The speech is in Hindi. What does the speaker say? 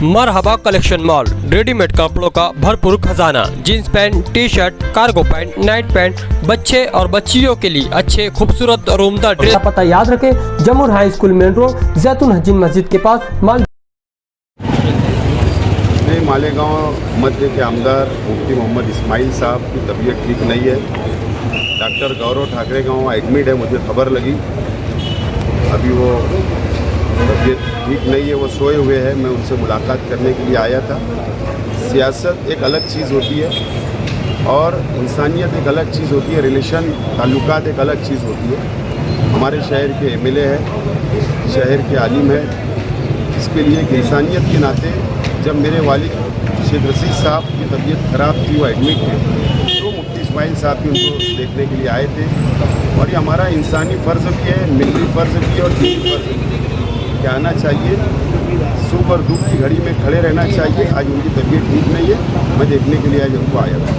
मरहबा कलेक्शन मॉल, रेडीमेड कपड़ों का भरपूर खजाना, jeans pant, T shirt, cargo pant, night pant, बच्चे और बच्चियों के लिए अच्छे खूबसूरत और उम्दा ड्रेस। पता याद रखें, जमुर हाई स्कूल मेन रोड, जैतून हजीन मस्जिद के पास माल। मालेगांव मध्य के आमदार मुफ्ती मोहम्मद इस्माइल साहब की तबीयत ठीक नहीं है। डॉक्टर गौरव ठाकरे गाँव एडमिट है, मुझे खबर लगी। अभी वो तबीयत ठीक नहीं है, वो सोए हुए हैं। मैं उनसे मुलाकात करने के लिए आया था। सियासत एक अलग चीज़ होती है और इंसानियत एक अलग चीज़ होती है, रिलेशन ताल्लुकात एक अलग चीज़ होती है। हमारे शहर के एमएलए हैं, शहर के आलिम हैं। इसके लिए कि इंसानियत के नाते जब मेरे वालिद शेख रशीद साहब की तबीयत ख़राब थी, वो एडमिट थे, तो मुफ्ती इस्माइल साहब भी उनको देखने के लिए आए थे। और ये हमारा इंसानी फ़र्ज़ भी है, मिली फ़र्ज़ भी है और दीनी फ़र्ज़ भी है कि आना चाहिए, सुख और दुख की घड़ी में खड़े रहना चाहिए। आज उनकी तबीयत ठीक नहीं है, मैं देखने के लिए आज उनको आया था।